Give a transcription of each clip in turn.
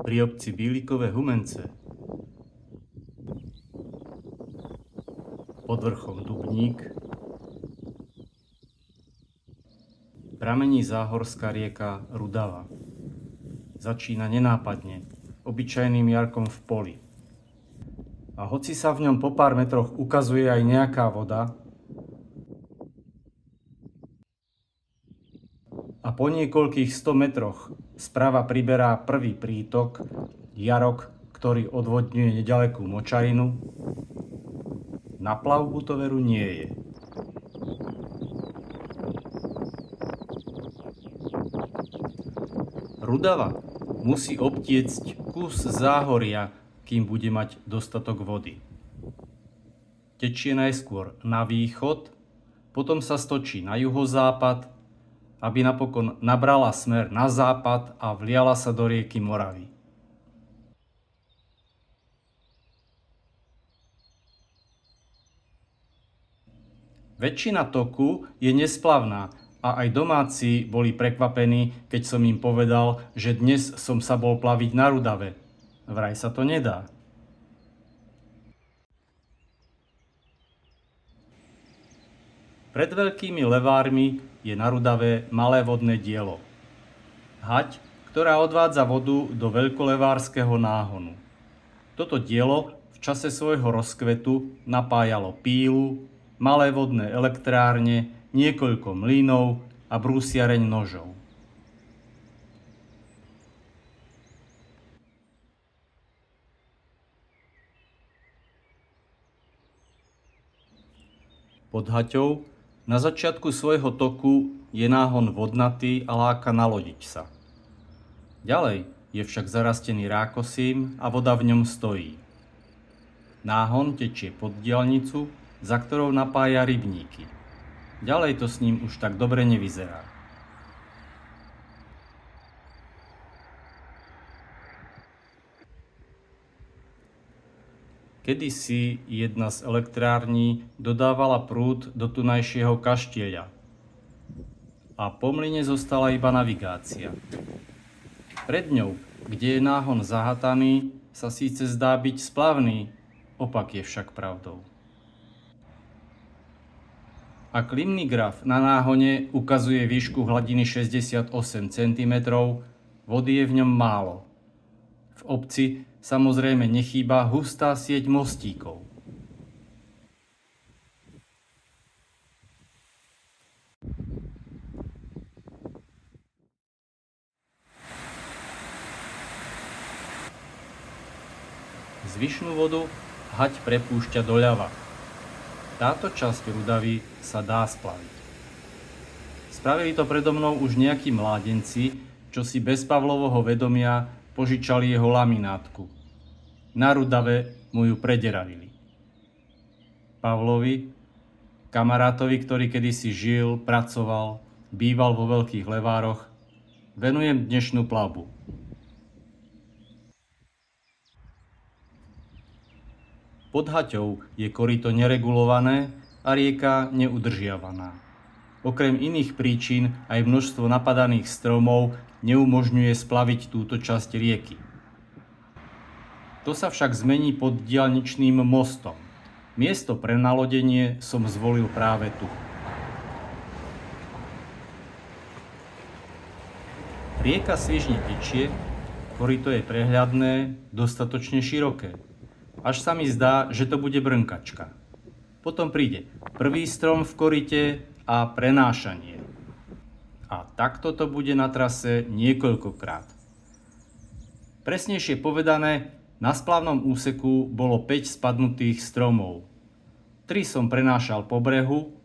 pri obci Bílikové Humence. Pod vrchom Dubník pramení záhorská rieka Rudava. Začína nenápadne, obyčajným jarkom v poli. A hoci sa v ňom po pár metroch ukazuje aj nejaká voda, a po niekoľkých 100 metroch sprava priberá prvý prítok, jarok, ktorý odvodňuje neďalekú močarinu, na plavbu to veru nie je. Rudava musí obtiecť kus záhoria, kým bude mať dostatok vody. Tečie najskôr na východ, potom sa stočí na juhozápad, aby napokon nabrala smer na západ a vliala sa do rieky Moravy. Väčšina toku je nesplavná a aj domáci boli prekvapení, keď som im povedal, že dnes som sa bol plaviť na Rudave. Vraj sa to nedá. Pred veľkými levármi je na Rudave malé vodné dielo. Hať, ktorá odvádza vodu do veľkolevárskeho náhonu. Toto dielo v čase svojho rozkvetu napájalo pílu, malé vodné elektrárne, niekoľko mlynov a brúsiareň nožov. Pod Haťou na začiatku svojho toku je náhon vodnatý a láka nalodiť sa. Ďalej je však zarastený rákosím a voda v ňom stojí. Náhon tečie pod diaľnicu, za ktorou napája rybníky. Ďalej to s ním už tak dobre nevyzerá. Kedysi jedna z elektrární dodávala prúd do tunajšieho Kaštieľa a po mlyne zostala iba navigácia. Pred ňou, kde je náhon zahataný, sa síce zdá byť splavný, opak je však pravdou. Ak limnigraf na náhone ukazuje výšku hladiny 68 cm, vody je v ňom málo. V obci samozrejme nechýba hustá sieť mostíkov. Zvyšnú vodu Hať prepúšťa doľava. Táto časť Rudavy sa dá splaviť. Spravili to predo mnou už nejakí mládenci, čo si bez Pavlovho vedomia požičali jeho laminátku. Na Rudave mu ju prederavili. Pavlovi, kamarátovi, ktorý kedysi žil, pracoval, býval vo veľkých levároch, venujem dnešnú plavbu. Pod Haťou je koryto neregulované a rieka neudržiavaná. Okrem iných príčin aj množstvo napadaných stromov neumožňuje splaviť túto časť rieky. To sa však zmení pod diaľničným mostom. Miesto pre nalodenie som zvolil práve tu. Rieka svižne tečie, koryto je prehľadné, dostatočne široké. Až sa mi zdá, že to bude brnkačka. Potom príde prvý strom v koryte a prenášanie. A takto to bude na trase niekoľkokrát. Presnejšie povedané, na splavnom úseku bolo 5 spadnutých stromov. 3 som prenášal po brehu,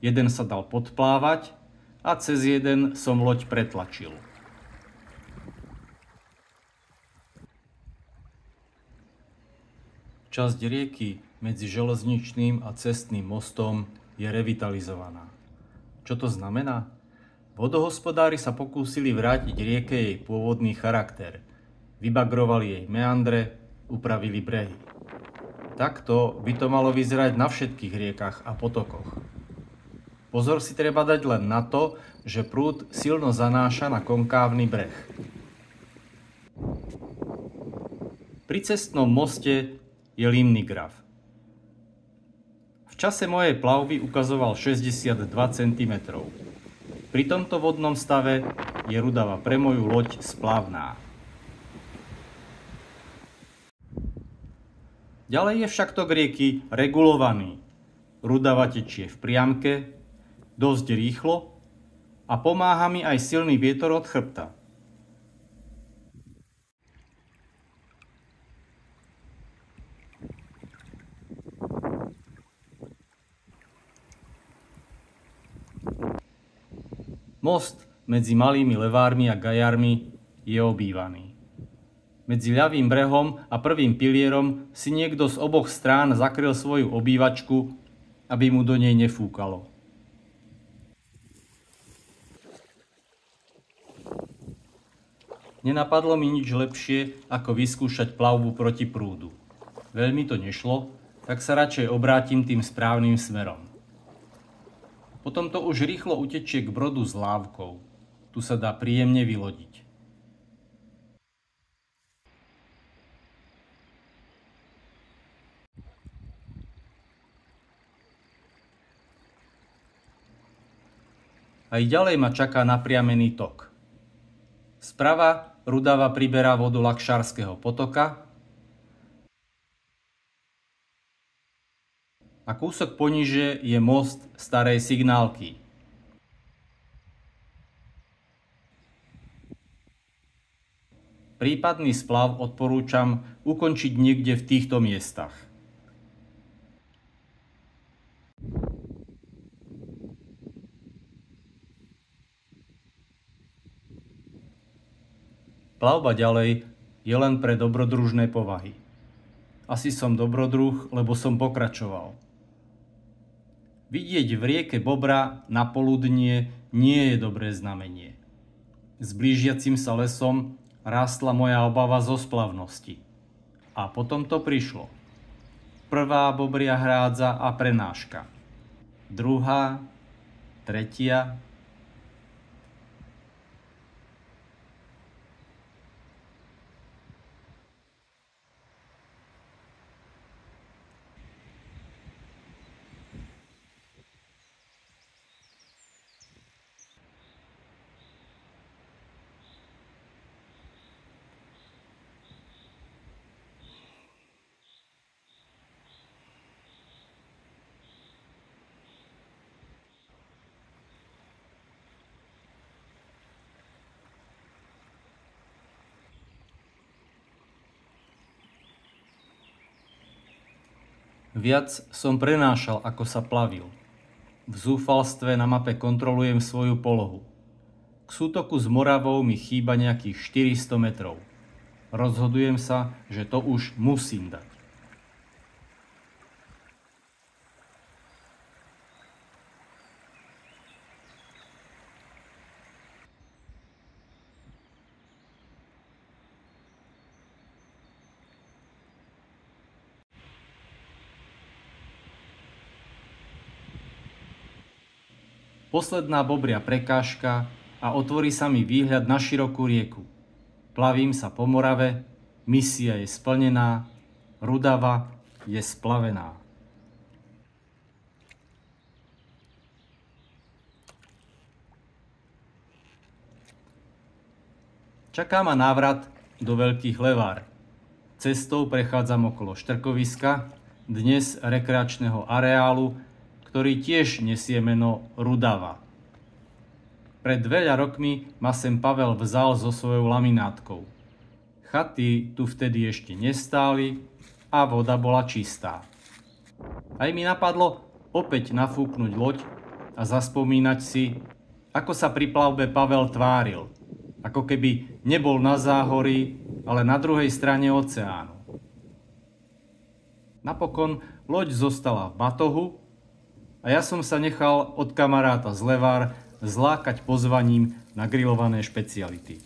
jeden sa dal podplávať a cez jeden som loď pretlačil. Časť rieky medzi železničným a cestným mostom je revitalizovaná. Čo to znamená? Vodohospodári sa pokúsili vrátiť rieke jej pôvodný charakter. Vybagrovali jej meandre, upravili brehy. Takto by to malo vyzerať na všetkých riekach a potokoch. Pozor si treba dať len na to, že prúd silno zanáša na konkávny breh. Pri cestnom moste je limnigraf. V čase mojej plavby ukazoval 62 cm. Pri tomto vodnom stave je Rudava pre moju loď splavná. Ďalej je však tok rieky regulovaný. Rudava tečie v priamke, dosť rýchlo a pomáha mi aj silný vietor od chrbta. Most medzi malými levármi a gajármi je obývaný. Medzi ľavým brehom a prvým pilierom si niekto z oboch strán zakryl svoju obývačku, aby mu do nej nefúkalo. Nenapadlo mi nič lepšie, ako vyskúšať plavbu proti prúdu. Veľmi to nešlo, tak sa radšej obrátim tým správnym smerom. Potom to už rýchlo utečie k brodu s lávkou. Tu sa dá príjemne vylodiť. Aj ďalej ma čaká napriamený tok. Sprava Rudava priberá vodu Lakšárskeho potoka a kúsok poniže je most Starej Signálky. Prípadný splav odporúčam ukončiť niekde v týchto miestach. Plavba ďalej je len pre dobrodružné povahy. Asi som dobrodruh, lebo som pokračoval. Vidieť v rieke bobra na poludnie nie je dobré znamenie. S blížiacim sa lesom rástla moja obava zo splavnosti. A potom to prišlo. Prvá bobria hrádza a prenáška. Druhá, tretia. Viac som prenášal, ako sa plavil. V zúfalstve na mape kontrolujem svoju polohu. K sútoku s Moravou mi chýba nejakých 400 metrov. Rozhodujem sa, že to už musím dať. Posledná bobria prekážka a otvorí sa mi výhľad na širokú rieku. Plavím sa po Morave, misia je splnená, Rudava je splavená. Čaká ma návrat do Veľkých Levár. Cestou prechádzam okolo štrkoviska, dnes rekreačného areálu, ktorý tiež nesie meno Rudava. Pred veľa rokmi ma sem Pavel vzal so svojou laminátkou. Chaty tu vtedy ešte nestáli a voda bola čistá. Aj mi napadlo opäť nafúknuť loď a zaspomínať si, ako sa pri plavbe Pavel tváril, ako keby nebol na záhorí, ale na druhej strane oceánu. Napokon loď zostala v batohu a ja som sa nechal od kamaráta z Levár zlákať pozvaním na grillované špeciality.